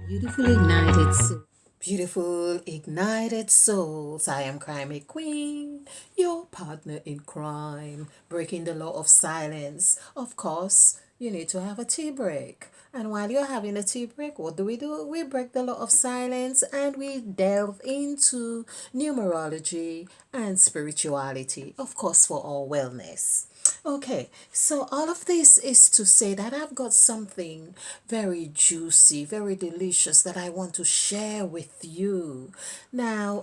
Beautiful ignited soul. Beautiful ignited souls. I am Crime Queen, your partner in crime, breaking the law of silence. Of course, you need to have a tea break. And while you're having a tea break, what do? We break the law of silence and we delve into numerology and spirituality, of course, for our wellness. Okay, so all of this is to say that I've got something very juicy, very delicious that I want to share with you. Now,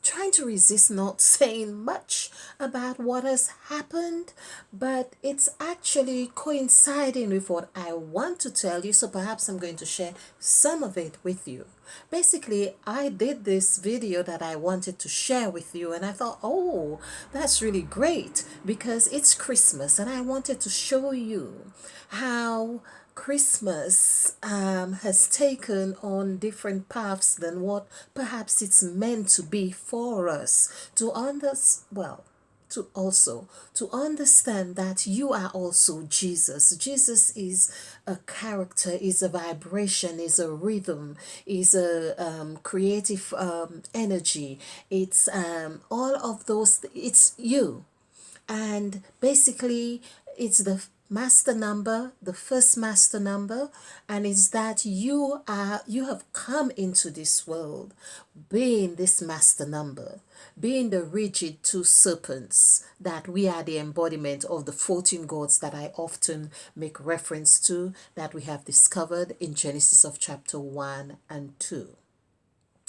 trying to resist not saying much about what has happened, but it's actually coinciding with what I want to tell you, so perhaps I'm going to share some of it with you. Basically, I did this video that I wanted to share with you, and I thought, oh, that's really great because it's Christmas, and I wanted to show you how Christmas has taken on different paths than what perhaps it's meant to be for us to well, to also to understand that you are also Jesus. Jesus is a character, is a vibration, is a rhythm, is a creative energy. It's all of those. It's you, and basically it's the master number, the first master number, and it's that you have come into this world being this master number, being the rigid two serpents, that we are the embodiment of the 14 gods that I often make reference to, that we have discovered in Genesis of chapter 1 and 2.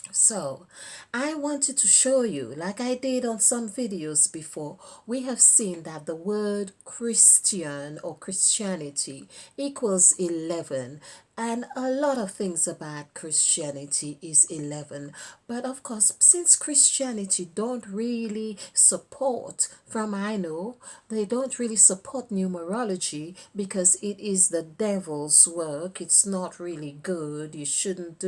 So, I wanted to show you, like I did on some videos before, we have seen that the word Christian or Christianity equals 11. And a lot of things about Christianity is 11. But of course, since Christianity don't really support, from I know, they don't really support numerology because it is the devil's work. It's not really good. You shouldn't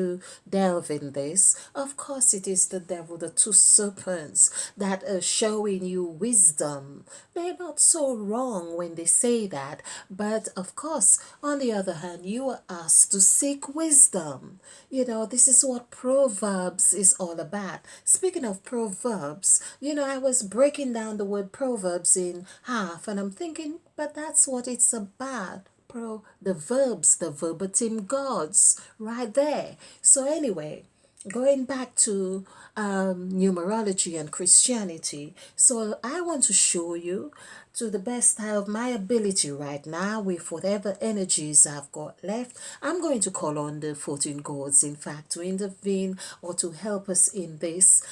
delve in this. Of course, it is the devil, the two serpents that are showing you wisdom. They're not so wrong when they say that. But of course, on the other hand, you are asked to seek wisdom. This is what Proverbs is all about. Speaking of Proverbs, I was breaking down the word Proverbs in half and I'm thinking, but that's what it's about. The verbs, the verbatim gods, right there. So anyway, going back to numerology and Christianity. So I want to show you, to the best of my ability right now, with whatever energies I've got left, I'm going to call on the 14 gods, in fact, to intervene or to help us in this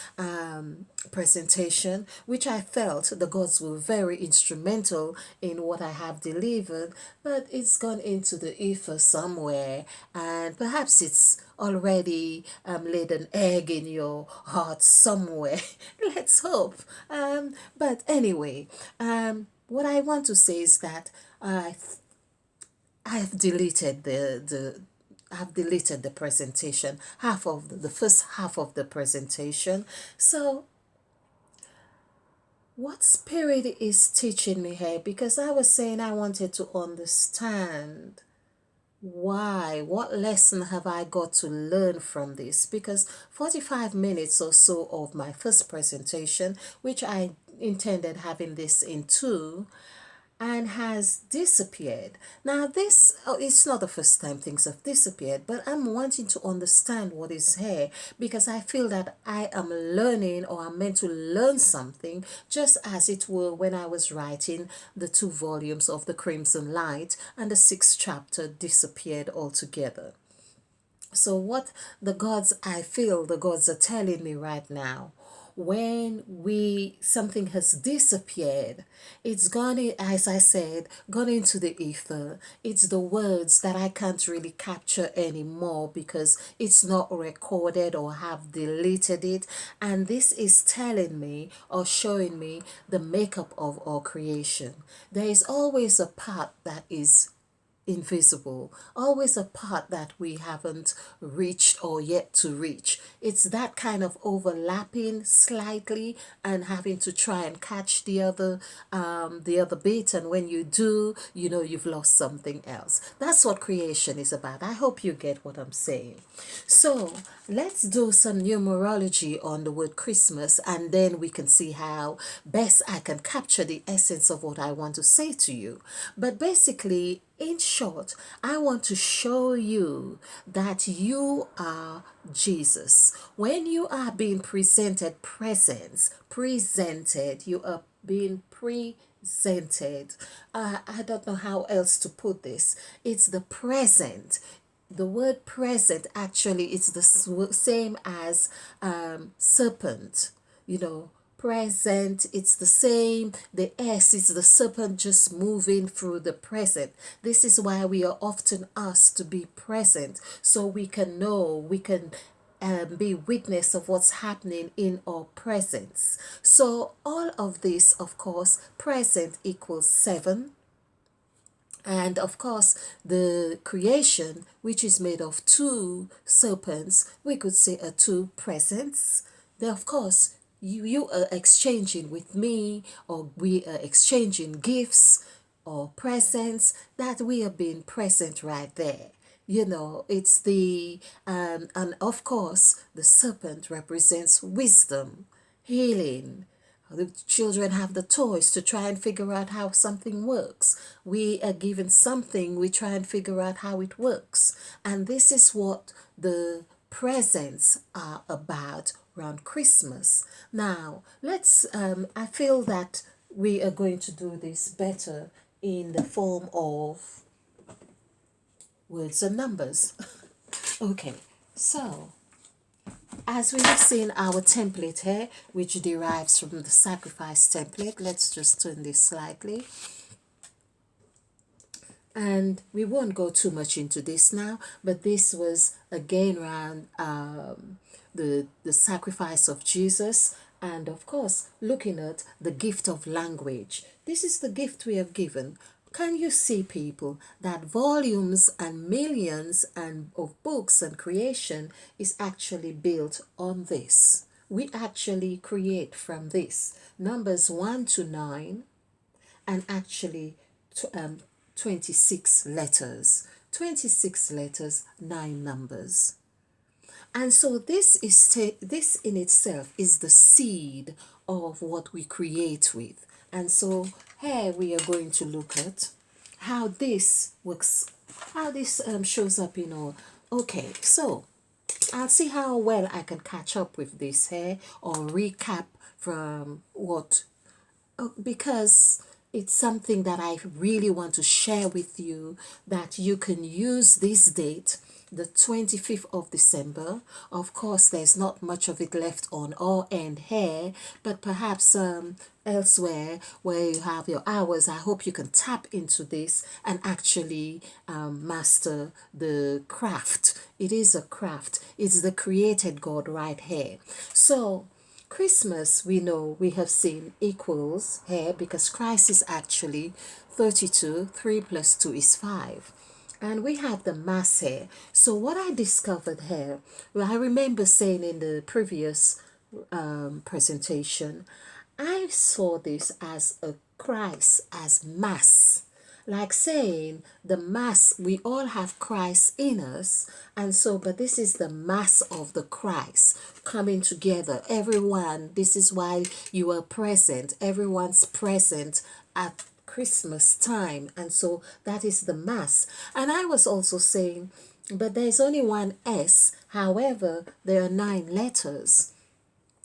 presentation, which I felt the gods were very instrumental in what I have delivered, but it's gone into the ether somewhere, and perhaps it's already laid an egg in your heart somewhere. Let's hope. But anyway, what I want to say is that I've deleted the I've deleted the presentation, half of the first half of the presentation. So what spirit is teaching me here? Because I was saying I wanted to understand why, what lesson have I got to learn from this? Because 45 minutes or so of my first presentation, which I intended having this in two, and has disappeared. Now, this it's not the first time things have disappeared, but I'm wanting to understand what is here because I feel that I am learning, or I'm meant to learn something, just as it were when I was writing the two volumes of The Crimson Light and the sixth chapter disappeared altogether. So, what I feel the gods are telling me right now, when something has disappeared, it's gone as I said, gone into the ether. It's the words that I can't really capture anymore because it's not recorded or have deleted it. And this is telling me or showing me the makeup of our creation. There is always a part that is invisible, always a part that we haven't reached or yet to reach. It's that kind of overlapping slightly and having to try and catch the other bit, and when you do, you know you've lost something else. That's what creation is about. I hope you get what I'm saying. So let's do some numerology on the word Christmas, and then we can see how best I can capture the essence of what I want to say to you. But basically, in short, I want to show you that you are Jesus. When you are being presented, you are being presented. I don't know how else to put this. It's the present. The word present actually it's the same as serpent, you know, present, it's the same. The s is the serpent just moving through the present. This is why we are often asked to be present, so we can know, we can be witness of what's happening in our presence. So all of this, of course, present equals 7. And of course, the creation, which is made of 2 serpents, we could say a 2 presents. Then, of course, you are exchanging with me, or we are exchanging gifts or presents, that we are being present right there. You know, it's and of course, the serpent represents wisdom, healing. The children have the toys to try and figure out how something works. We are given something, we try and figure out how it works. And this is what the presents are about around Christmas. Now, I feel that we are going to do this better in the form of words and numbers. Okay, so as we have seen our template here, which derives from the sacrifice template, let's just turn this slightly. And we won't go too much into this now, but this was again around the sacrifice of Jesus, and of course looking at the gift of language. This is the gift we have given. Can you see, people, that volumes and millions of books and creation is actually built on this? We actually create from this. Numbers 1 to 9, and actually 26 letters. 26 letters, 9 numbers. And so this in itself is the seed of what we create with. And so here we are going to look at how this works, how this shows up in our. Okay, so I'll see how well I can catch up with this here, or recap from what, because it's something that I really want to share with you, that you can use this date, the 25th of December. Of course, there's not much of it left on our end here, but perhaps elsewhere where you have your hours, I hope you can tap into this and actually master the craft. It is a craft. It's the created God right here. So Christmas, we know, we have seen equals here, because Christ is actually 32, 3 plus 2 is 5. And we have the mass here. So what I discovered here, well, I remember saying in the previous presentation, I saw this as a Christ, as mass. Like saying the mass, we all have Christ in us, and so, but this is the mass of the Christ coming together. Everyone, this is why you are present. Everyone's present at Christmas time, and so that is the mass. And I was also saying, but there's only one S, however, there are 9 letters.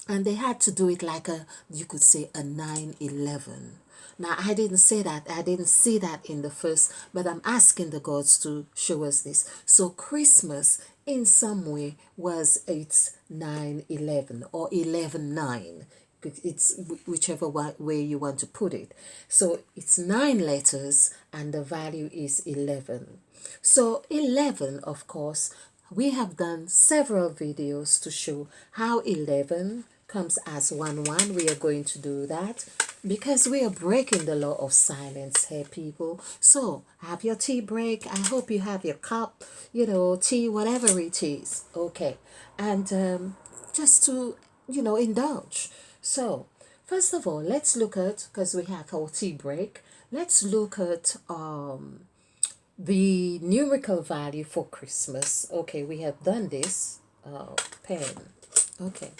And they had to do it like you could say a 9/11. Now, I didn't say that. I didn't see that in the first, but I'm asking the gods to show us this. So Christmas, in some way, it's 9/11 or 11/9. It's whichever way you want to put it. So it's 9 letters and the value is 11. So 11, of course, we have done several videos to show how 11 comes as 1 1. We are going to do that. because we are breaking the law of silence here, people. So have your tea break. I hope you have your cup, tea, whatever it is. Okay. And just to, indulge. So, first of all, let's look at, because we have our tea break, let's look at the numerical value for Christmas. Okay, we have done this. Pen. Okay.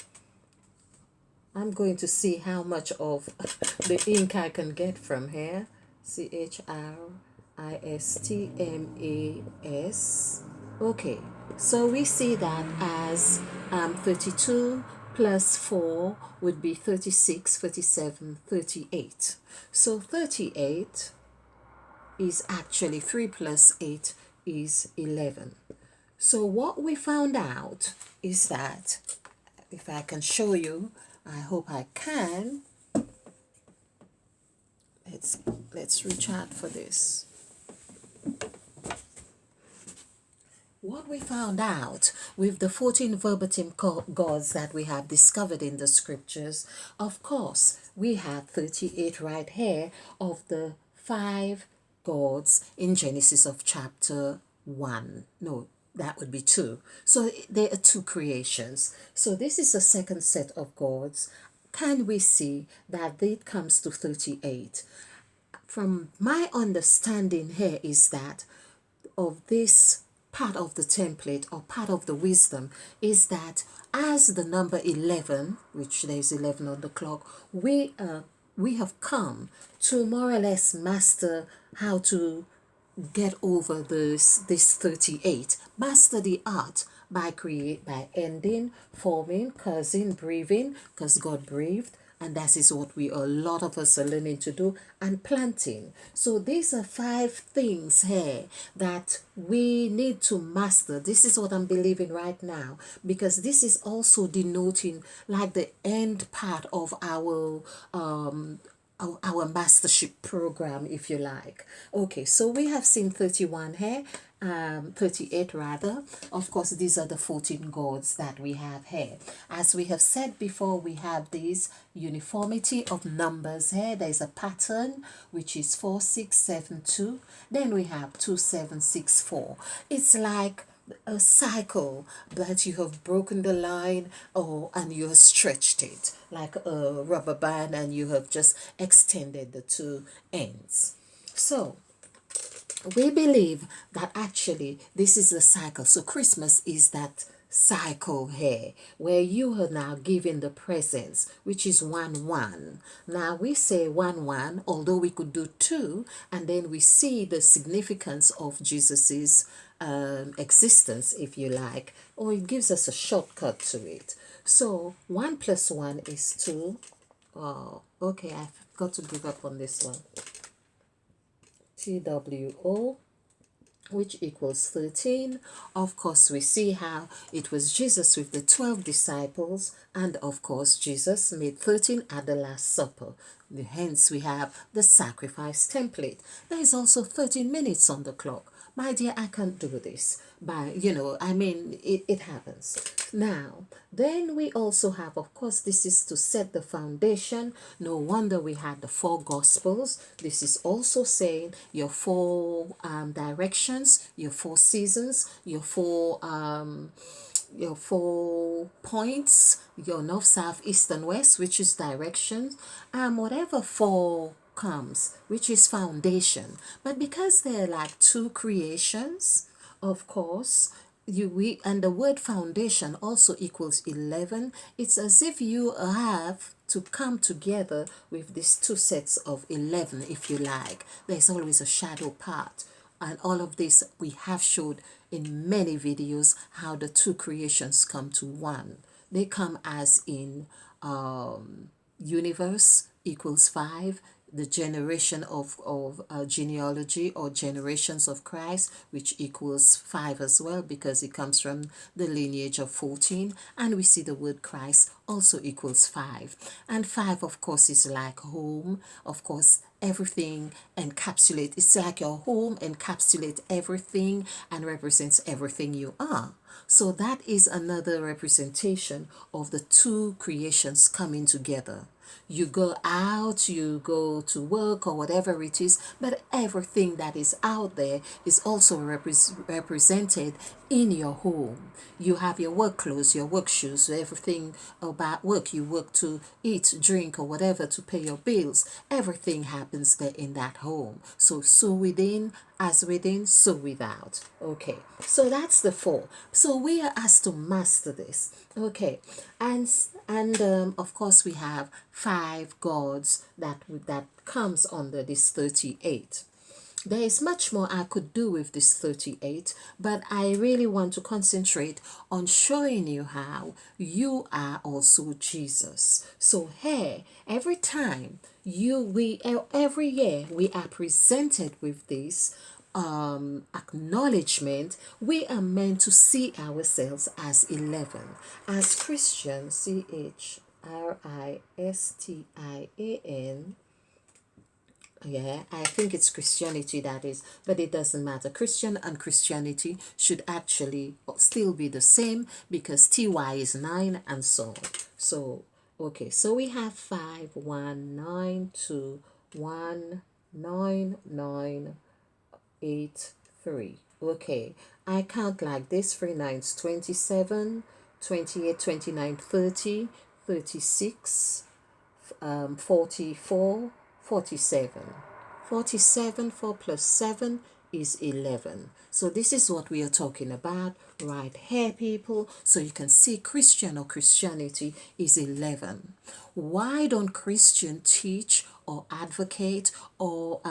I'm going to see how much of the ink I can get from here. CHRISTMAS. Okay, so we see that as 32 plus 4 would be 36, 37, 38. So 38 is actually 3 plus 8 is 11. So what we found out is that, if I can show you, I hope I can. Let's reach out for this. What we found out with the 14 verbatim gods that we have discovered in the scriptures, of course, we have 38 right here of the 5 gods in Genesis of chapter 1. No, that would be 2. So there are 2 creations. So this is the second set of gods. Can we see that it comes to 38? From my understanding here is that of this part of the template or part of the wisdom is that as the number 11, which there's 11 on the clock, we have come to more or less master how to get over this 38, master the art by ending, forming, causing, breathing, because God breathed, and that is what a lot of us are learning to do, and planting. So these are 5 things here that we need to master. This is what I'm believing right now, because this is also denoting like the end part of our mastership program, if you like. Okay, so we have seen 31 here, 38 rather. Of course, these are the 14 gods that we have here. As we have said before, we have this uniformity of numbers here. There's a pattern, which is 4672. Then we have 2764. It's like a cycle that you have broken the line, and you have stretched it like a rubber band, and you have just extended the 2 ends. So we believe that actually this is the cycle. So Christmas is that cycle here where you are now given the presence, which is 1-1. Now we say 1-1, although we could do 2, and then we see the significance of Jesus's existence, if you like, or it gives us a shortcut to it. So 1 plus 1 is 2. Oh, okay, I've got to give up on this one. TWO, which equals 13. Of course, we see how it was Jesus with the 12 disciples, and of course, Jesus made 13 at the Last Supper. Hence, we have the sacrifice template. There is also 13 minutes on the clock. My dear, I can't do this. But, it happens. Now, then we also have, of course, this is to set the foundation. No wonder we had the 4 Gospels. This is also saying your 4 directions, your 4 seasons, your 4 points, your north, south, east, and west, which is directions, whatever 4 comes, which is foundation. But because they're like 2 creations, of course, and the word foundation also equals 11. It's as if you have to come together with these 2 sets of 11, if you like. There's always a shadow part, and all of this we have showed in many videos how the 2 creations come to 1. They come as in universe equals 5, the generation of genealogy or generations of Christ, which equals 5 as well, because it comes from the lineage of 14, and we see the word Christ also equals 5. And 5, of course, is like home. Of course, everything encapsulate. It's like your home encapsulate everything and represents everything you are. So that is another representation of the two creations coming together. You go out, you go to work or whatever it is, but everything that is out there is also represented in your home. You have your work clothes, your work shoes, everything about work. You work to eat, drink, or whatever to pay your bills. Everything happens there in that home. So within, as within, so without. Okay, so that's the four. So we are asked to master this. Okay, and of course we have five gods that comes under this 38. There is much more I could do with this 38, but I really want to concentrate on showing you how you are also Jesus. So here, every time every year we are presented with this acknowledgement, we are meant to see ourselves as 11. As Christians, Christian, yeah, I think it's Christianity that is, but it doesn't matter. Christian and Christianity should actually still be the same because TY is 9 and so on. So, okay, so we have 5, 1, 9, 2, 1, 9, 9, 8, 3. Okay, I count like this: 3 nines, 27, 28, 29, 30, 36, 44, 47. 47, 4 plus 7 is 11. So this is what we are talking about right here, people. So you can see Christian or Christianity is 11. Why don't Christian teach or advocate or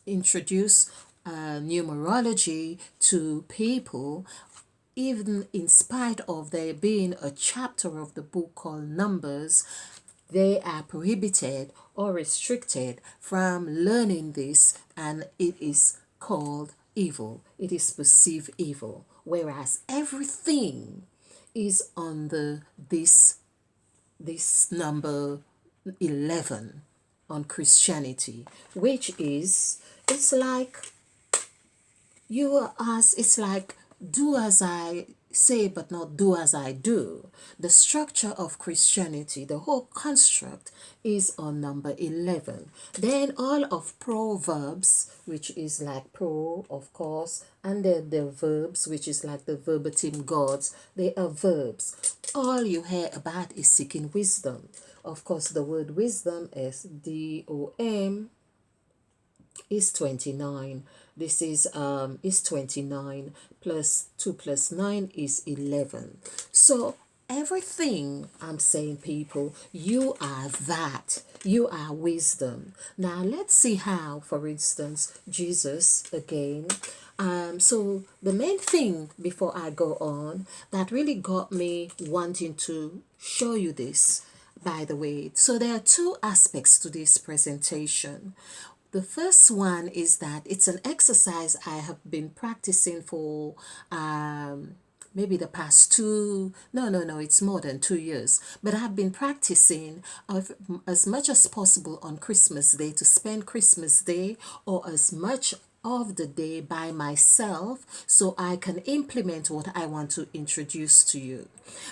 introduce numerology to people, even in spite of there being a chapter of the book called Numbers? They are prohibited or restricted from learning this, and it is called evil. It is perceived evil, whereas everything is under this number 11 on Christianity, which is, it's like it's like do as I say but not do as I do. The structure of Christianity, the whole construct, is on number 11. Then all of Proverbs, which is like pro, of course, and then the verbs, which is like the verbatim gods, they are verbs. All you hear about is seeking wisdom. Of course, the word wisdom is DOM is 29. This is 29 plus 2 plus 9 is 11. So everything I'm saying, people, you are that. You are wisdom. Now let's see how, for instance, Jesus again. So the main thing before I go on that really got me wanting to show you this, by the way. So there are two aspects to this presentation. The first one is that it's an exercise I have been practicing for maybe the past no, it's more than 2 years. But I've been practicing as much as possible on Christmas Day to spend Christmas Day or as much of the day by myself so I can implement what I want to introduce to you.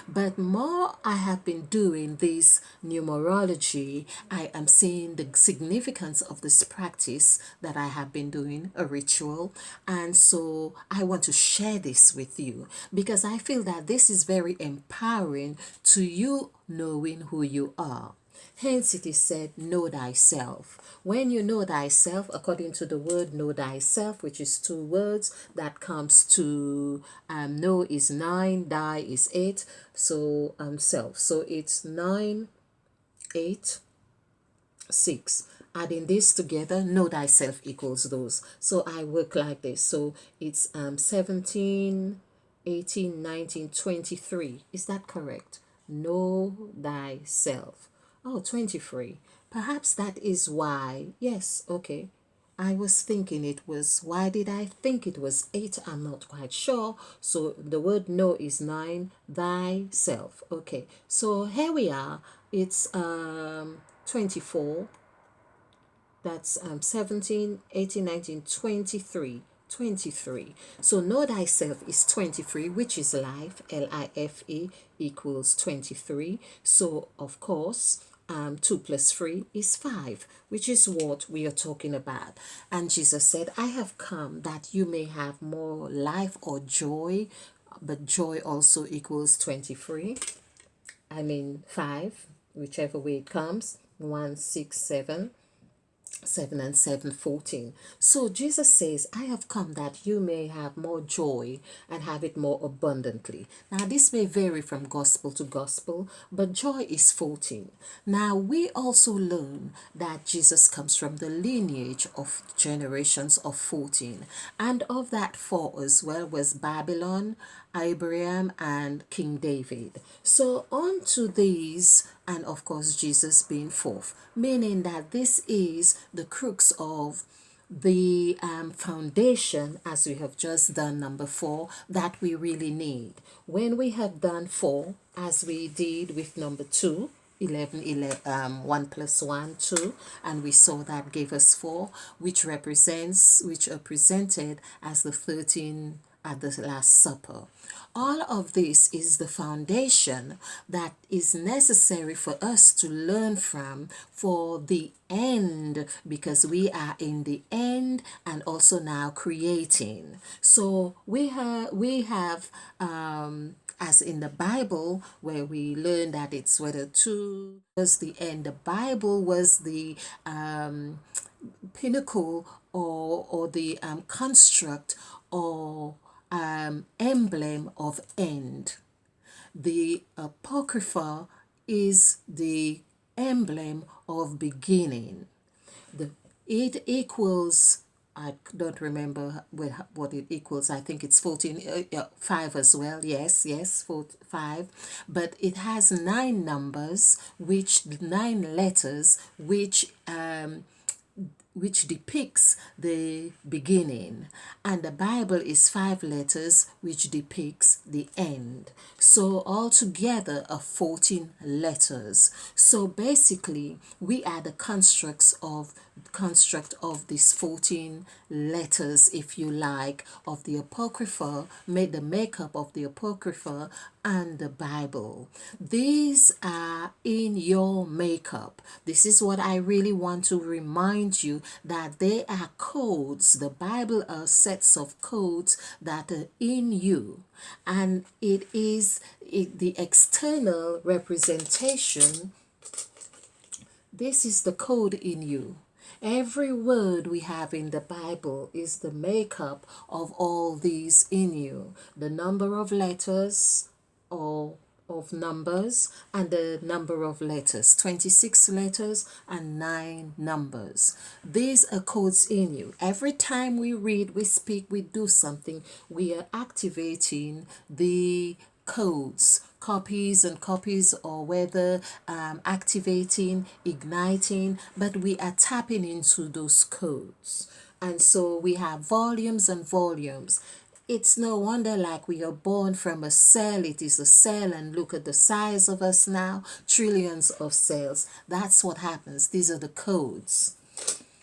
But more I have been doing this numerology, I am seeing the significance of this practice that I have been doing, a ritual. And so I want to share this with you because I feel that this is very empowering to you knowing who you are. Hence it is said, know thyself. When you know thyself, according to the word know thyself, which is two words that comes to know is 9, die is 8, so self. So it's 9, 8, 6. Adding this together, know thyself equals those. So I work like this. So it's 17, 18, 19, 23. Is that correct? Know thyself. Oh, 23. Perhaps that is why. Yes, okay. I was thinking it was, why did I think it was 8? I'm not quite sure. So the word know is 9, thyself. Okay, so here we are. It's 24. That's 17, 18, 19, 23. 23. So know thyself is 23, which is life, Life, equals 23. So, of course, 2 plus 3 is 5, which is what we are talking about. And Jesus said, I have come that you may have more life or joy, but joy also equals 23. I mean, 5, whichever way it comes. 1, 6, 7. 7 and 7, 14. So Jesus says, I have come that you may have more joy and have it more abundantly. Now, this may vary from gospel to gospel, but joy is 14. Now, we also learn that Jesus comes from the lineage of generations of 14. And of that 4 as well was Babylon, Abraham, and King David. So, on to these, and of course, Jesus being fourth, meaning that this is the crux of the foundation, as we have just done number 4, that we really need. When we have done 4, as we did with number 2, 1 plus 1, 2, and we saw that gave us 4, which are presented as the 13 at the Last Supper. All of this is the foundation that is necessary for us to learn from for the end, because we are in the end and also now creating. So we have as in the Bible, where we learn that it's whether 2 was the end. The Bible was the pinnacle, or the construct, or emblem of end. The Apocrypha is the emblem of beginning. The it equals, I don't remember what it equals. I think it's 14, 5 as well. Yes, yes, 4, 5. But it has 9 numbers, 9 letters, which depicts the beginning, and the Bible is 5 letters, which depicts the end. So altogether are 14 letters. So basically we are the construct of these 14 letters, if you like, of the Apocrypha, made the makeup of the Apocrypha and the Bible. These are in your makeup. This is what I really want to remind you, that they are codes. The Bible are sets of codes that are in you, and the external representation. This is the code in you. Every word we have in the Bible is the makeup of all these in you. The number of letters, or of numbers, and the number of letters, 26 letters and 9 numbers. These are codes in you. Every time we read, we speak, we do something, we are activating the codes, copies and copies, or whether activating, igniting, but we are tapping into those codes. And so we have volumes and volumes. It's no wonder, like, we are born from a cell. It is a cell, and look at the size of us now, trillions of cells. That's what happens. These are the codes.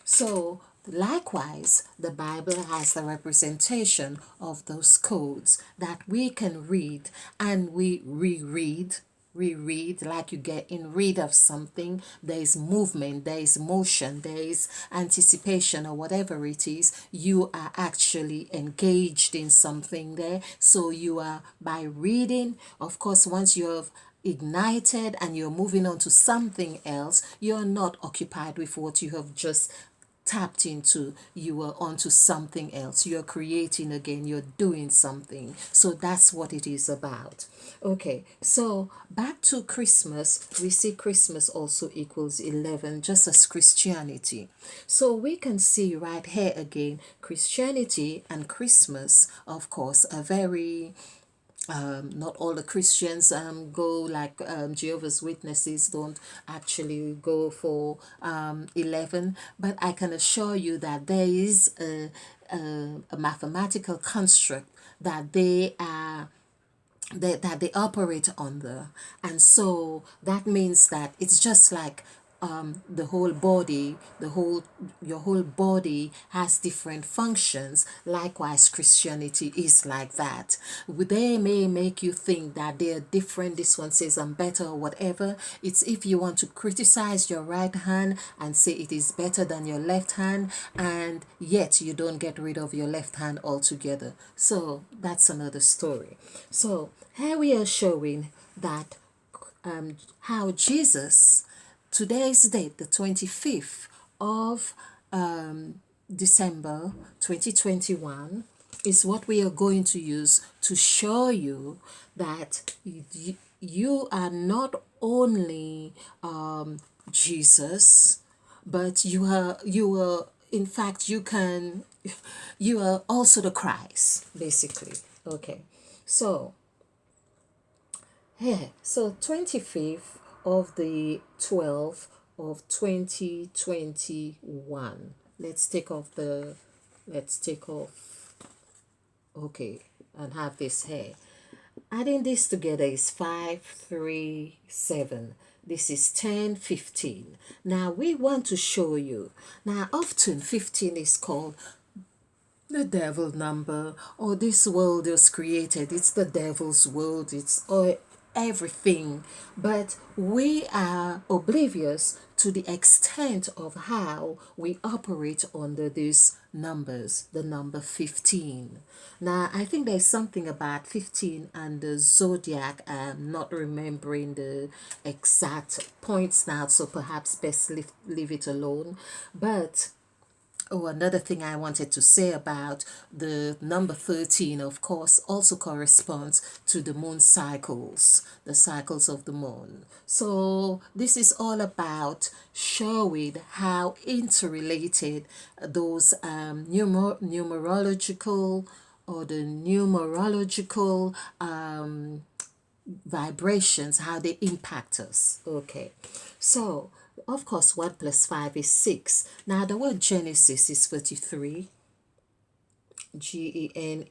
So likewise, the Bible has the representation of those codes that we can read, and we reread, like you get in read of something. There is movement, there is motion, there is anticipation, or whatever it is. You are actually engaged in something there. So you are, by reading, of course, once you have ignited and you're moving on to something else, you're not occupied with what you have just tapped into. You are onto something else. You're creating again, you're doing something. So that's what it is about. Okay, so back to Christmas. We see Christmas also equals 11, just as Christianity. So we can see right here again, Christianity and Christmas, of course, are very not all the Christians go, like Jehovah's Witnesses don't actually go for 11, but I can assure you that there is a mathematical construct that that they operate under. And so that means that it's just like the whole body, your whole body has different functions. Likewise, Christianity is like that. They may make you think that they're different. This one says I'm better or whatever. It's if you want to criticize your right hand and say it is better than your left hand, and yet you don't get rid of your left hand altogether. So that's another story. So here we are showing that how Jesus, today's date, the 25th of December 2021, is what we are going to use to show you that you are not only Jesus, but you are in fact you are also the Christ, basically. Okay, so yeah, so 25th of the 12th of 2021. Let's take off, okay, and have this here. Adding this together is 537. This is 10, 15. Now we want to show you. Now often 15 is called the devil number, or this world was created, it's the devil's world, it's everything. But we are oblivious to the extent of how we operate under these numbers, the number 15. Now I think there's something about 15 and the zodiac. I'm not remembering the exact points now, so perhaps best leave it alone. But oh, another thing I wanted to say about the number 13, of course, also corresponds to the moon cycles, the cycles of the moon. So this is all about showing how interrelated those numerological or the numerological vibrations, how they impact us. Okay, so of course 1 plus 5 is 6. Now the word Genesis is 33. Genesis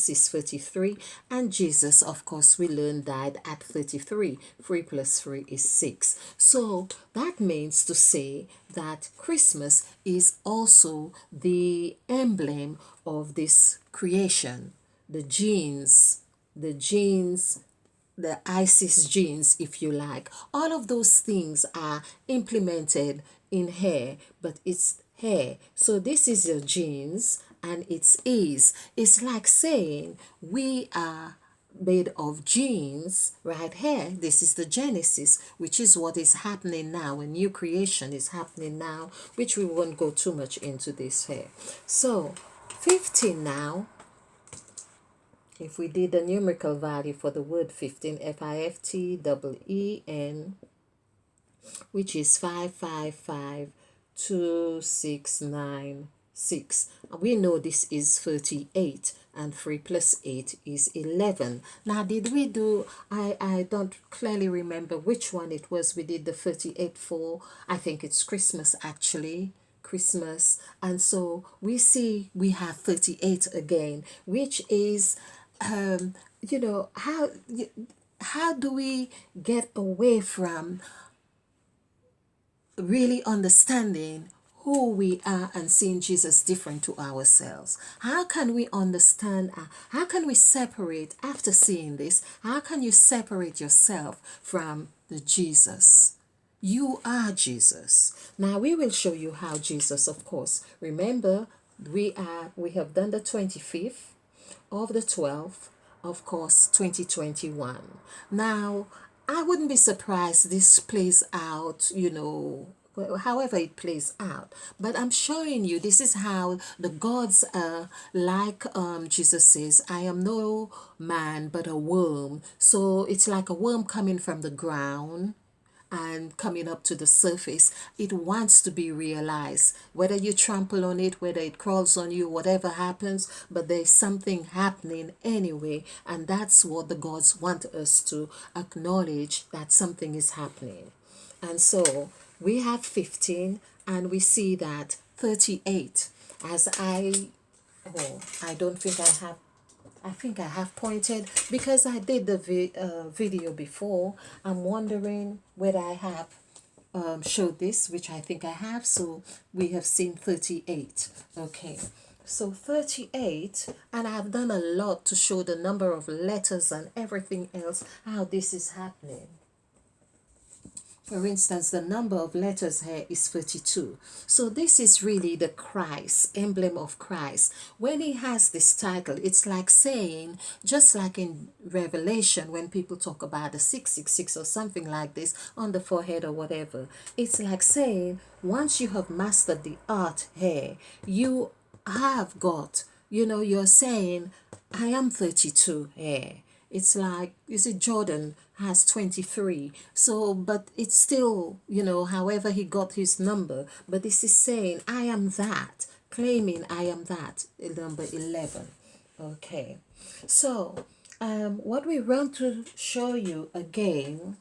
is 33, and Jesus, of course, we learned, died at 33. 3 plus 3 is 6. So that means to say that Christmas is also the emblem of this creation, the genes, the ISIS genes, if you like. All of those things are implemented in hair, but it's hair. So this is your genes, and it's like saying we are made of genes right here. This is the Genesis, which is what is happening now. A new creation is happening now, which we won't go too much into this here. So 15 now. If we did the numerical value for the word 15, FIFTEEN, which is 5552696, we know this is 38, and 3 plus 8 is 11. Now did we do, I don't clearly remember which one it was we did the 38 for. I think it's Christmas, actually. Christmas. And so we see we have 38 again, which is you know, how do we get away from really understanding who we are and seeing Jesus different to ourselves? How can we understand, how can we separate after seeing this? How can you separate yourself from the Jesus? You are Jesus. Now we will show you how Jesus, of course. Remember, we have done the 25th of the 12th, of course, 2021. Now, I wouldn't be surprised this plays out, however it plays out. But I'm showing you this is how the gods are, like Jesus says, I am no man but a worm. So it's like a worm coming from the ground and coming up to the surface. It wants to be realized, whether you trample on it, whether it crawls on you, whatever happens, but there's something happening anyway, and that's what the gods want us to acknowledge, that something is happening. And so we have 15, and we see that 38, as I don't think I think I have pointed, because I did the video before. I'm wondering whether I have showed this, which I think I have. So we have seen 38. Okay. So 38, and I've done a lot to show the number of letters and everything else, how this is happening. For instance, the number of letters here is 32. So this is really the Christ, emblem of Christ. When he has this title, it's like saying, just like in Revelation, when people talk about the 666 or something like this on the forehead or whatever, it's like saying, once you have mastered the art here, you have got, you're saying, I am 32 here. It's like, you see, Jordan has 23. So, but it's still, however he got his number. But this is saying, I am that, claiming I am that, number 11. Okay. So, what we want to show you again,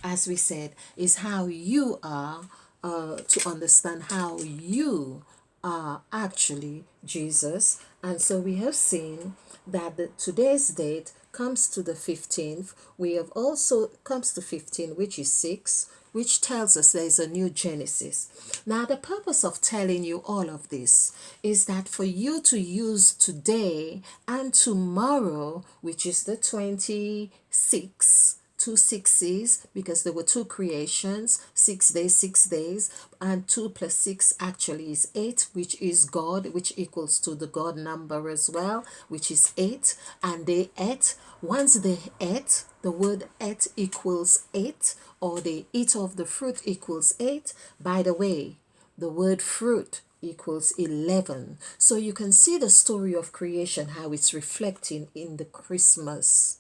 as we said, is how you are, to understand how you are actually Jesus. And so we have seen that today's date comes to the 15th. We have also comes to 15, which is 6, which tells us there is a new Genesis. Now, the purpose of telling you all of this is that for you to use today and tomorrow, which is the 26th, two sixes, because there were two creations, 6 days, 6 days, and 2 plus 6 actually is 8, which is God, which equals to the God number as well, which is 8. And they ate. Once they ate, the word ate equals 8, or they eat of the fruit equals 8. By the way, the word fruit equals 11. So you can see the story of creation, how it's reflecting in the Christmas.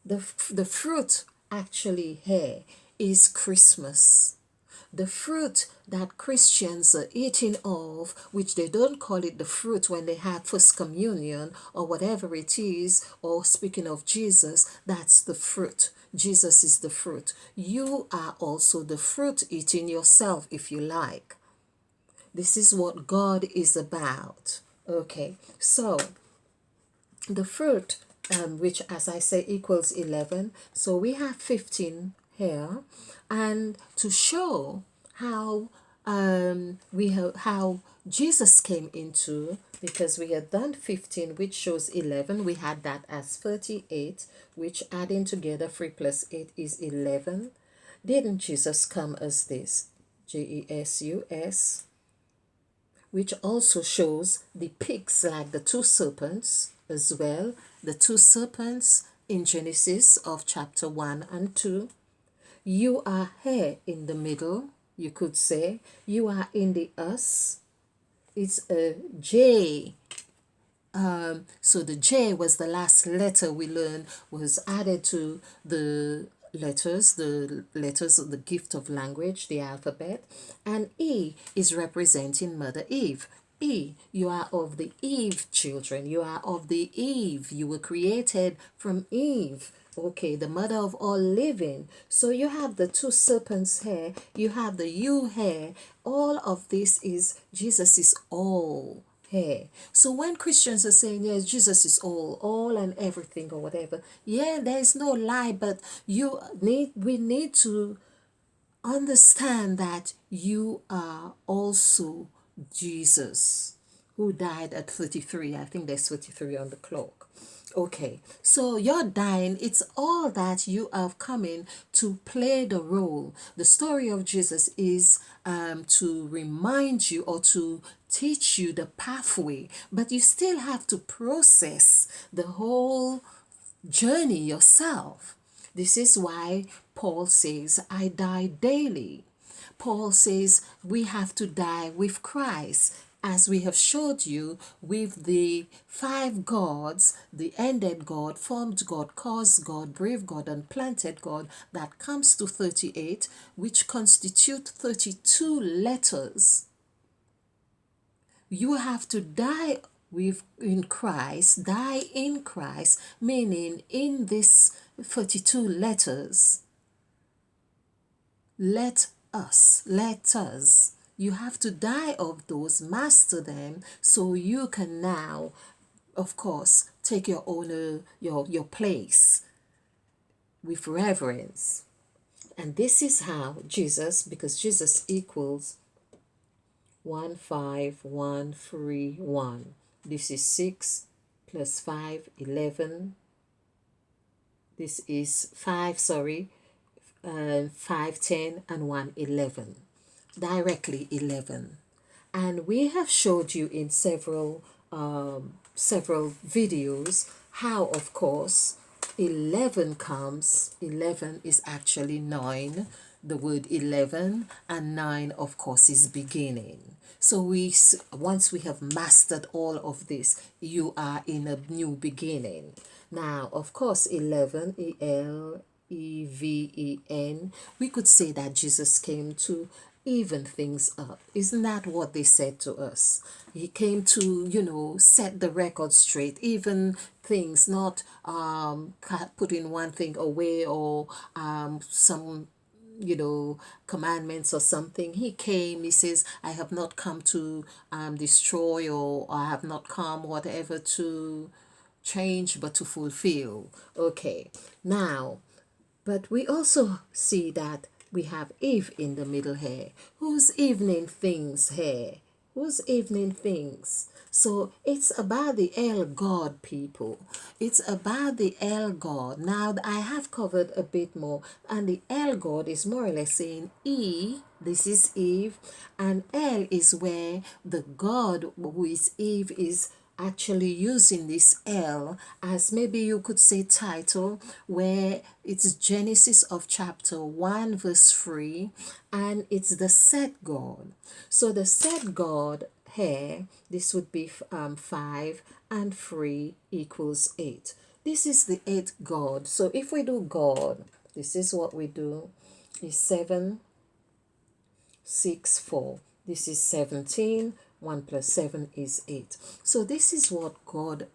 The fruit actually here is Christmas. The fruit that Christians are eating of, which they don't call it the fruit when they have First Communion or whatever it is, or speaking of Jesus, that's the fruit. Jesus is the fruit. You are also the fruit eating yourself, if you like. This is what God is about. Okay, so the fruit, which as I say equals 11, so we have 15 here. And to show how how Jesus came into, because we had done 15, which shows 11, we had that as 38, which adding together 3 plus 8 is 11. Didn't Jesus come as this? Jesus, which also shows depicts like the two serpents as well, the two serpents in Genesis of chapter 1 and 2. You are here in the middle, you could say. You are in the us. It's a J. So the J was the last letter we learned, was added to the letters of the gift of language, the alphabet. And E is representing Mother Eve. E, you are of the Eve, children. You are of the Eve. You were created from Eve. Okay, the mother of all living. So you have the two serpents here. You have the you here. All of this is, Jesus is all here. So when Christians are saying, yes, Jesus is all and everything or whatever, yeah, there is no lie, but we need to understand that you are also Jesus, who died at 33. I think there's 33 on the clock. Okay, so you're dying, it's all that you have come in to play the role. The story of Jesus is to remind you or to teach you the pathway, but you still have to process the whole journey yourself. This is why Paul says, I die daily. Paul says we have to die with Christ. As we have showed you with the 5 gods, the ended God, formed God, caused God, brave God, and planted God, that comes to 38, which constitute 32 letters. You have to die in Christ, meaning in this 32 letters. Let us. You have to die of those, master them, so you can now, of course, take your own your place with reverence. And this is how Jesus, because Jesus equals 15131. This is 6 plus 5, 11. This is 5, sorry, 5, 10, and 1, 11. Directly 11. And we have showed you in several videos how, of course, 11 comes. 11 is actually 9, the word 11, and 9, of course, is beginning. So once we have mastered all of this, you are in a new beginning. Now, of course, 11, ELEVEN, we could say that Jesus came to even things up. Isn't that what they said to us? He came to, set the record straight, even things, not putting one thing away, or some commandments or something. He came, he says, I have not come to destroy, or I have not come whatever to change, but to fulfill. Okay, now, but we also see that we have Eve in the middle here. Who's evening things here? Who's evening things? So it's about the El God, people. It's about the El God. Now, I have covered a bit more, and the El God is more or less saying E, this is Eve, and El is where the God who is Eve is actually using this L as, maybe you could say, title, where it's Genesis of chapter 1 verse 3, and it's the set God. So the set God here, this would be 5, and 3 equals 8. This is the 8th God. So if we do God, this is what we do, is 7, 6, 4. This is 17. 1 plus 7 is 8. So this is what God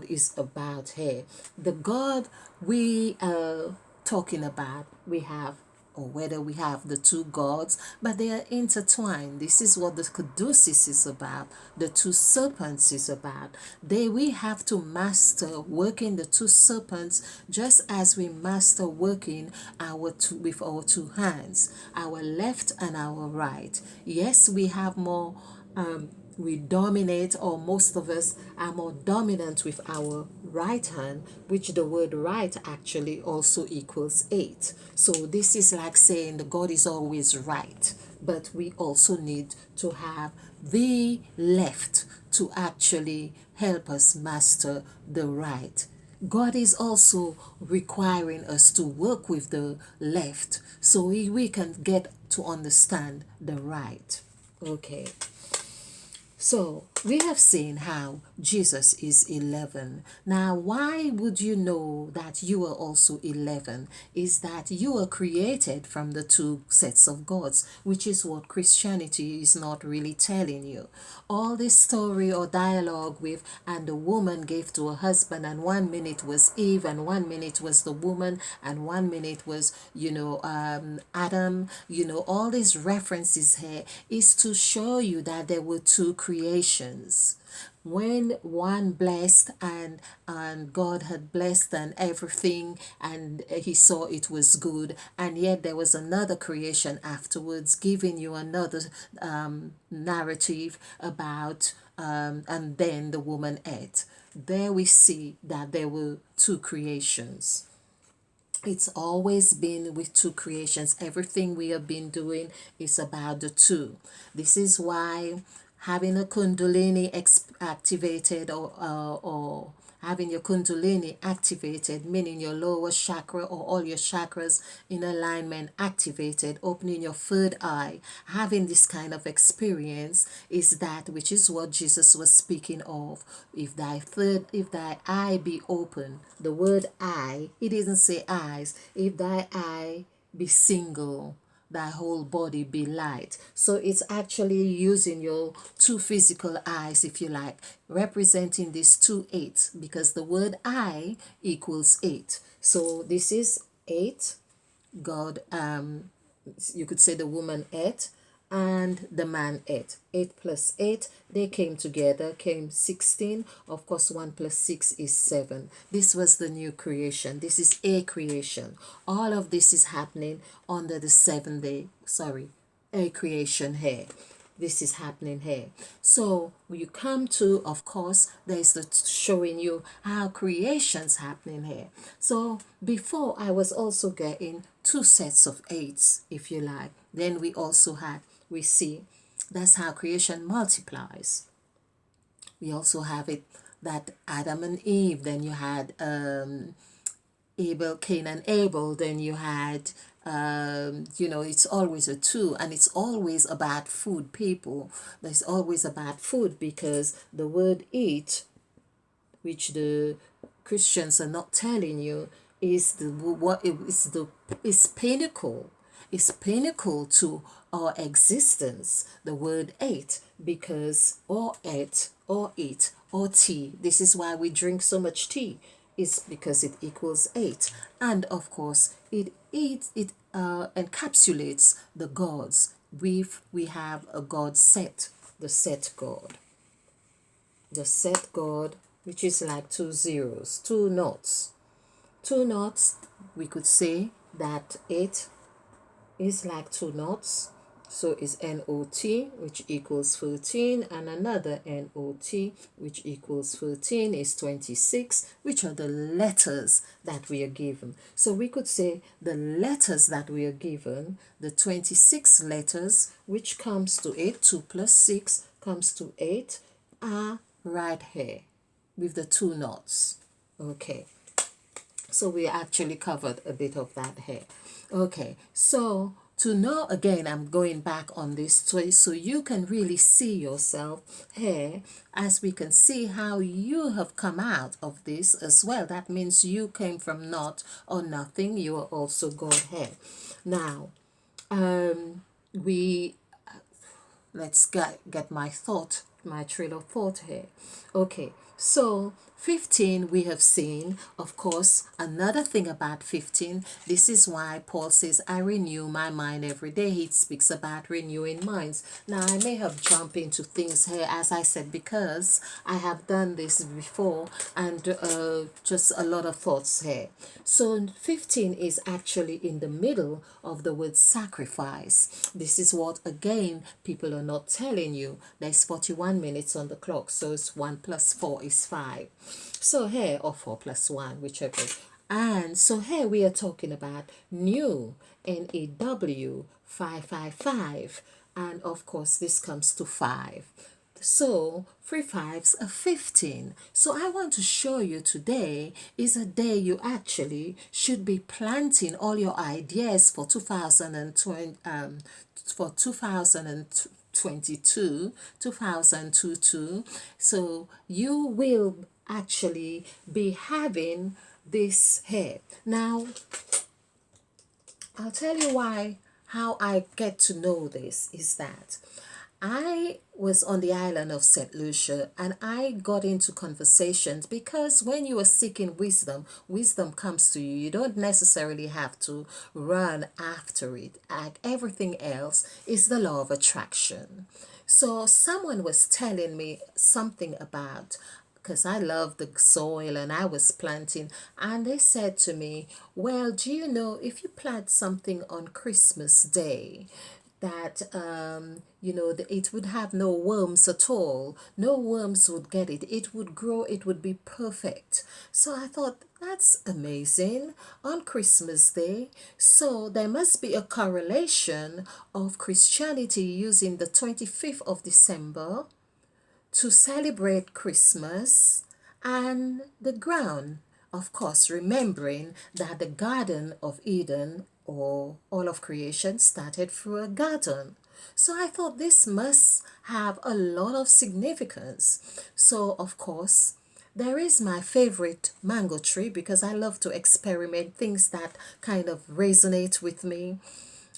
is about here. The God we are talking about, we have, or whether we have the two gods, but they are intertwined. This is what the caduceus is about, the two serpents is about. We have to master working the two serpents, just as we master working with our two hands, our left and our right. Yes, we have more we dominate, or most of us are more dominant with our right hand, which the word right actually also equals 8. So this is like saying the God is always right, but we also need to have the left to actually help us master the right. God is also requiring us to work with the left so we can get to understand the right. Okay. So we have seen how Jesus is 11. Now, why would you know that you are also 11? Is that you are created from the two sets of gods, which is what Christianity is not really telling you. All this story or dialogue with, and the woman gave to her husband, and 1 minute was Eve, and 1 minute was the woman, and 1 minute was, Adam, all these references here is to show you that there were two creations. When one blessed, and God had blessed and everything, and he saw it was good, and yet there was another creation afterwards, giving you another narrative about and then the woman ate. There we see that there were two creations. It's always been with two creations. Everything we have been doing is about the two. This is why having a kundalini activated, or having your kundalini activated, meaning your lower chakra or all your chakras in alignment activated, opening your third eye, having this kind of experience, is that which is what Jesus was speaking of. If thy eye be open, the word eye, he didn't say eyes. If thy eye be single, thy whole body be light. So it's actually using your two physical eyes, if you like, representing these two eights, because the word I equals 8. So this is 8. God, you could say the woman ate, and the man ate. 8 plus 8, they came together, came 16. Of course, 1 plus 6 is 7. This was the new creation. This is a creation. All of this is happening under the 7 day, a creation here. This is happening here. So you come to, of course, there's the showing you how creation's happening here. So before, I was also getting two sets of eights, if you like. Then we see that's how creation multiplies. We also have it that Adam and Eve, then you had Abel, Cain and Abel, then you had it's always a two, and it's always about food, people. There's always about food, because the word eat, which the Christians are not telling you, is is pinnacle. Is pinnacle to our existence. The word ate, because or ate or eat or tea. This is why we drink so much tea. Is because it equals 8, and of course it encapsulates the gods. We have a god set, the set god. The set god, which is like two zeros, two knots. Two knots, we could say that 8 is like two knots. So it's NOT, which equals 13, and another NOT, which equals 13, is 26, which are the letters that we are given. So we could say the letters that we are given, the 26 letters, which comes to 8, 2 plus 6 comes to 8, are right here with the two knots. Okay. So we actually covered a bit of that here. Okay, so to know, again, I'm going back on this so you can really see yourself here, as we can see how you have come out of this as well. That means you came from naught or nothing. You are also God here. Now, let's get my trail of thought here. Okay, so 15 we have seen. Of course, another thing about 15, this is why Paul says, I renew my mind every day. He speaks about renewing minds. Now, I may have jumped into things here, as I said, because I have done this before, and just a lot of thoughts here. So 15 is actually in the middle of the word sacrifice. This is what, again, people are not telling you. There's 41 minutes on the clock, so it's 1 plus 4 is 5. So here, or 4 plus 1, whichever. And so here we are talking about new, NEW, 555. And of course, this comes to 5. So 3 5s are 15. So I want to show you today is a day you actually should be planting all your ideas for 2020, for 2022, 2022. So you will actually be having this here. Now, I'll tell you how I get to know this is that I was on the island of St. Lucia, and I got into conversations, because when you are seeking wisdom, wisdom comes to you. You don't necessarily have to run after it. Like everything else is the law of attraction. So someone was telling me something about, because I love the soil and I was planting, and they said to me, well, do you know, if you plant something on Christmas Day, that it would have no worms at all. No worms would get it. It would grow. It would be perfect. So I thought, that's amazing, on Christmas Day. So there must be a correlation of Christianity using the 25th of December to celebrate Christmas and the ground. Of course, remembering that the Garden of Eden, or all of creation, started through a garden. So I thought this must have a lot of significance. So, of course, there is my favorite mango tree, because I love to experiment things that kind of resonate with me.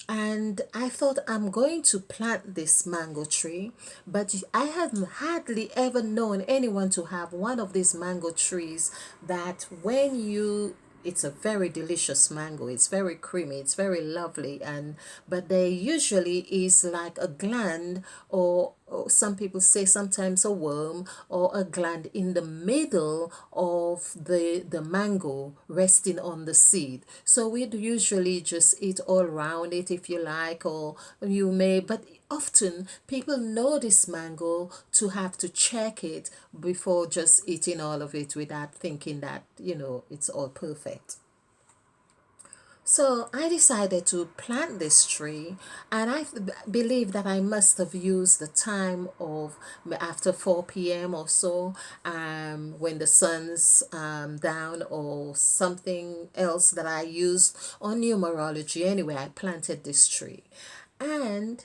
And I thought, I'm going to plant this mango tree, but I have hardly ever known anyone to have one of these mango trees that when you it's a very delicious mango. It's very creamy, it's very lovely, and but there usually is like a gland, or some people say sometimes a worm or a gland in the middle of the mango resting on the seed. So we'd usually just eat all around it if you like, or you may, but often people know this mango to have to check it before just eating all of it without thinking that, it's all perfect. So I decided to plant this tree, and believe that I must have used the time of after 4 p.m. or so, when the sun's down, or something else that I used on numerology. Anyway, I planted this tree. And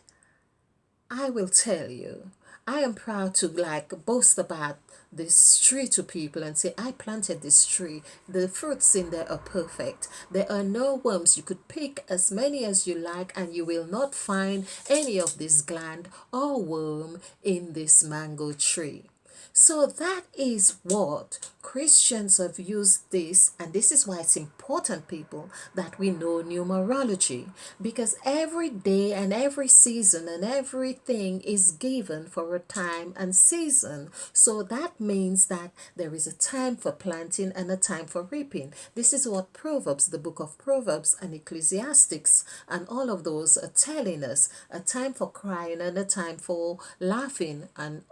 I will tell you, I am proud to like boast about this tree to people and say, I planted this tree. The fruits in there are perfect. There are no worms. You could pick as many as you like, and you will not find any of this gland or worm in this mango tree. So that is what Christians have used this, and this is why it's important, people, that we know numerology, because every day and every season and everything is given for a time and season. So that means that there is a time for planting and a time for reaping. This is what Proverbs, the book of Proverbs and Ecclesiastics, and all of those are telling us: a time for crying and a time for laughing, and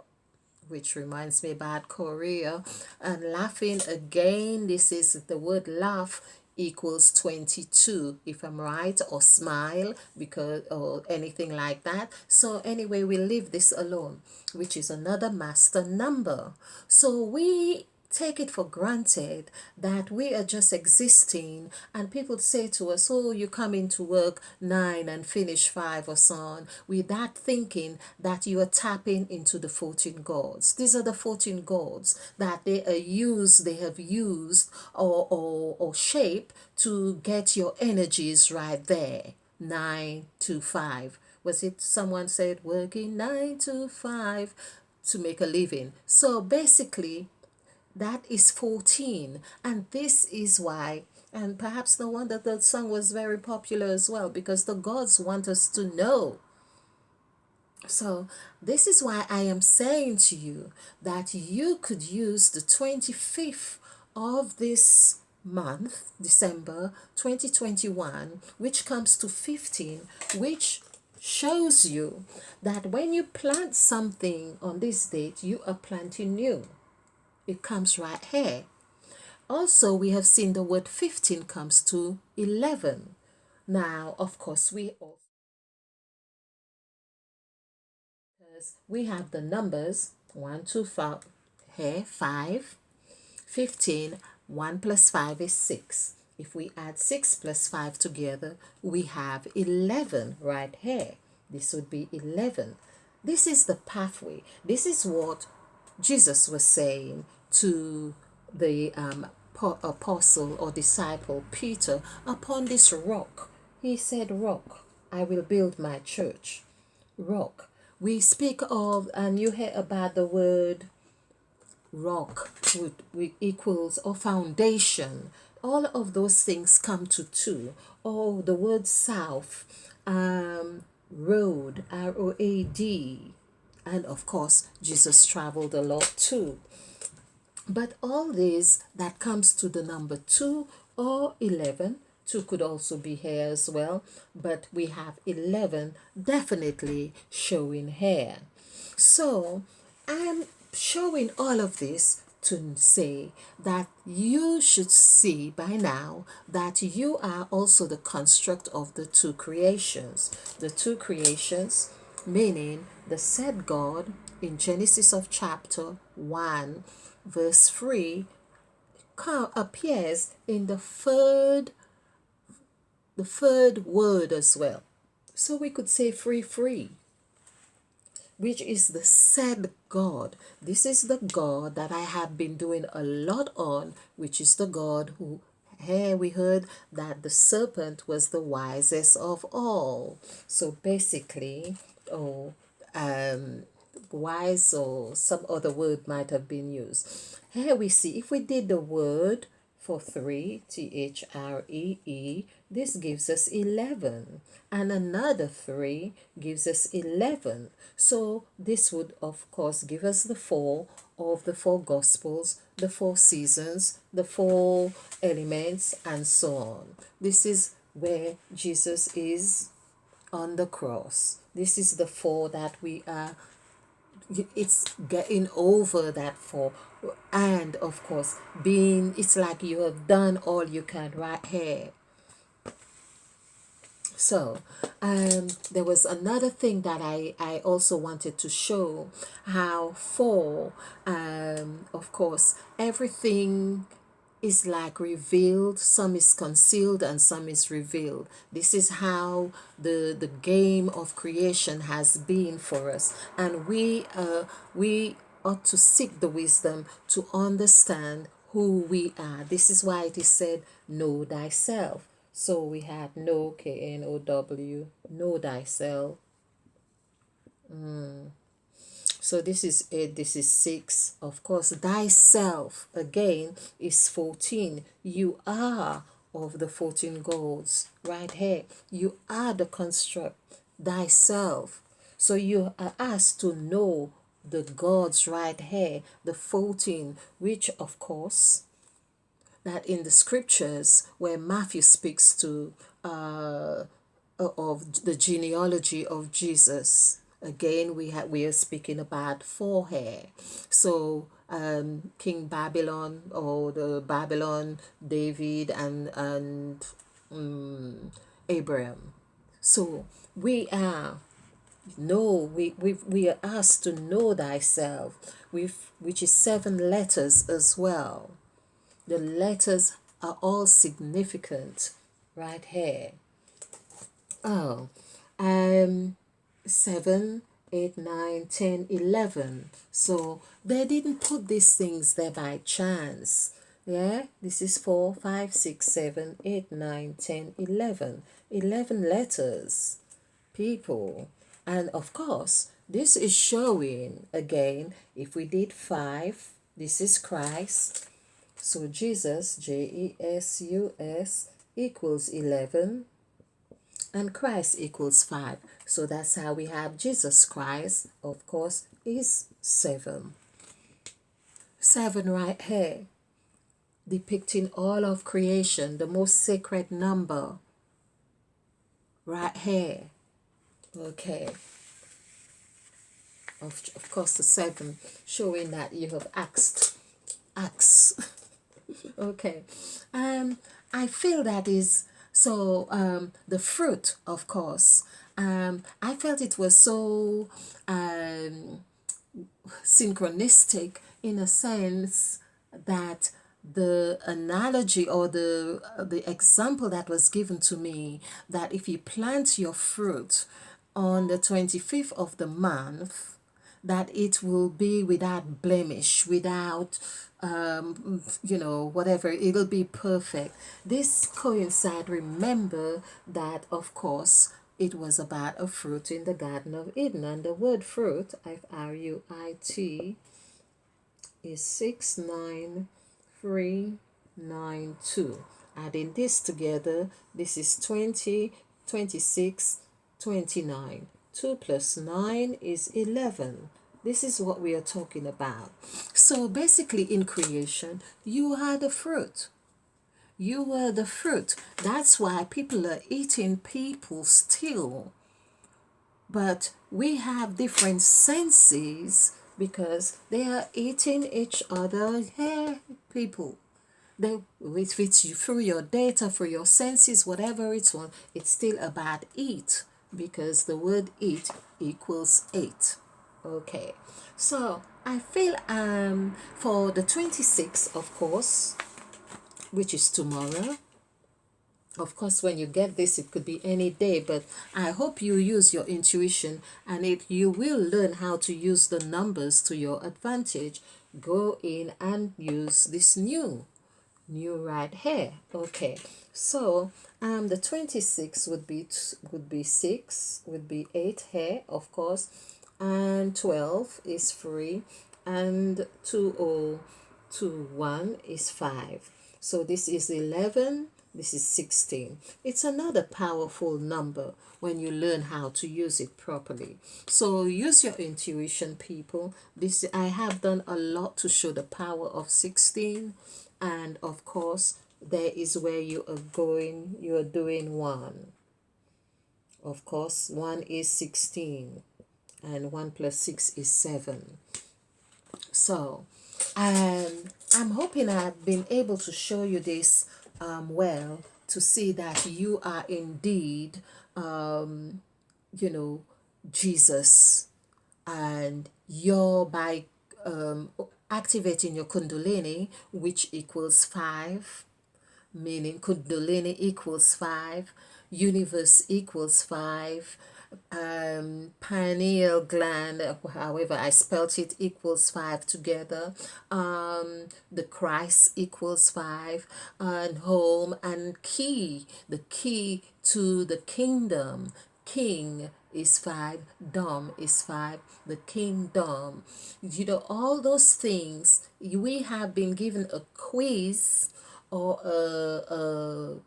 which reminds me about Korea. And laughing again, this is the word laugh equals 22, if I'm right, or smile, because, or anything like that. So anyway, we leave this alone, which is another master number. So we take it for granted that we are just existing, and people say to us, oh, you come into work 9 and finish 5 or so on, without thinking that you are tapping into the 14 gods. These are the 14 gods that they have used, or shape to get your energies right there. 9 to 5. Was it someone said working 9 to 5 to make a living? So basically, that is 14. And this is why, and perhaps no wonder that song was very popular as well, because the gods want us to know. So this is why I am saying to you that you could use the 25th of this month, December 2021, which comes to 15, which shows you that when you plant something on this date, you are planting new. It comes right here. Also, we have seen the word 15 comes to 11. Now, of course, we have the numbers 1, 2, 5, here, 5, 15, 1 plus 5 is 6. If we add 6 plus 5 together, we have 11 right here. This would be 11. This is the pathway. This is what Jesus was saying to the apostle or disciple Peter: upon this rock, he said, rock, I will build my church. Rock. We speak of, and you hear about the word rock, which equals, or foundation. All of those things come to two. Or the word south, road, ROAD. And of course, Jesus traveled a lot too. But all this that comes to the number 2 or 11, 2 could also be here as well, but we have 11 definitely showing here. So I'm showing all of this to say that you should see by now that you are also the construct of the two creations. The two creations, meaning the said God in Genesis of chapter 1 verse 3 appears in the third word as well. So we could say free, which is the said God. This is the God that I have been doing a lot on, which is the God who, here we heard that the serpent was the wisest of all. So basically, wise, or some other word might have been used. Here we see, if we did the word for 3, THREE, this gives us 11. And another 3 gives us 11. So this would, of course, give us the 4 of the 4 Gospels, the 4 seasons, the 4 elements, and so on. This is where Jesus is on the cross. This is the 4 that we are, it's getting over that 4. And of course, being, it's like you have done all you can right here. So there was another thing that I also wanted to show, how 4, of course, everything is like revealed, some is concealed and some is revealed. This is how the game of creation has been for us, and we ought to seek the wisdom to understand who we are. This is why it is said, know thyself. So we had know, K-N-O-W, know thyself. So this is 8, this is 6. Of course, thyself again is 14. You are of the 14 goals right here. You are the construct, thyself. So you are asked to know the gods right here, the 14, which of course, that in the scriptures where Matthew speaks to of the genealogy of Jesus. Again, we are speaking about 4 here. So King Babylon, or the Babylon, David, and Abraham. So we are we are asked to know thyself, which is 7 letters as well. The letters are all significant right here. Oh, 7, 8, 9, 10, 11. So they didn't put these things there by chance. Yeah, this is 4, 5, 6, 7, 8, 9, 10, 11. 11 letters, people. And of course, this is showing again, if we did 5, this is Christ. So Jesus, Jesus, equals 11. And Christ equals 5. So that's how we have Jesus Christ, of course, is 7. 7 right here, depicting all of creation, the most sacred number right here. Okay. Of course, the 7 showing that you have asked. Okay. I feel that is so the fruit, of course. I felt it was so synchronistic in a sense that the analogy or the example that was given to me, that if you plant your fruit on the 25th of the month, that it will be without blemish, without whatever, it'll be perfect. This coincide, remember that of course it was about a fruit in the Garden of Eden, and the word fruit, F-R-U-I-T, is 69392. Adding this together, this is 20, 26, 29. 2 plus 9 is 11. This is what we are talking about. So basically in creation, you are the fruit. You were the fruit. That's why people are eating people still. But we have different senses because they are eating each other. Yeah, people. They, if it's through your data, for your senses, whatever it's on, it's still about eat, because the word eat equals 8. Okay, so I feel for the 26th, of course, which is tomorrow. Of course, when you get this, it could be any day, but I hope you use your intuition, and you will learn how to use the numbers to your advantage. Go in and use this new right here. Okay, so the 26 would be 6, would be 8 here, of course, and 12 is 3, and 2021 is 5. So this is 11, this is 16. It's another powerful number when you learn how to use it properly. So use your intuition, people. This I have done a lot to show the power of 16, and of course there is where you are going, you are doing 1. Of course, 1 is 16 and 1 plus 6 is 7. So, I'm hoping I've been able to show you this well, to see that you are indeed, you know, Jesus, and you're by activating your Kundalini, which equals 5, meaning Kundalini equals 5, universe equals 5, pineal gland, however I spelt it, equals 5 together, the Christ equals 5, and home and key, the key to the kingdom, king is 5, dom is 5, the kingdom. You know, all those things, we have been given a quiz or a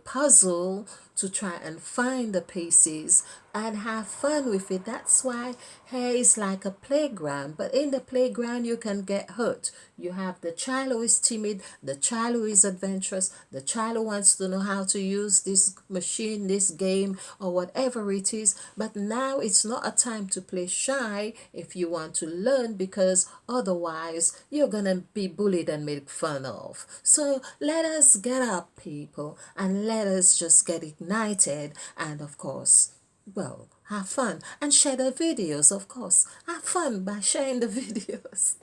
puzzle to try and find the pieces and have fun with it. That's why hair is like a playground, but in the playground you can get hurt. You have the child who is timid, the child who is adventurous, the child who wants to know how to use this machine, this game, or whatever it is. But now it's not a time to play shy if you want to learn, because otherwise you're gonna be bullied and made fun of. So let us get up, people, and let us just get ignited, and of course, well, have fun and share the videos. Of course, have fun by sharing the videos.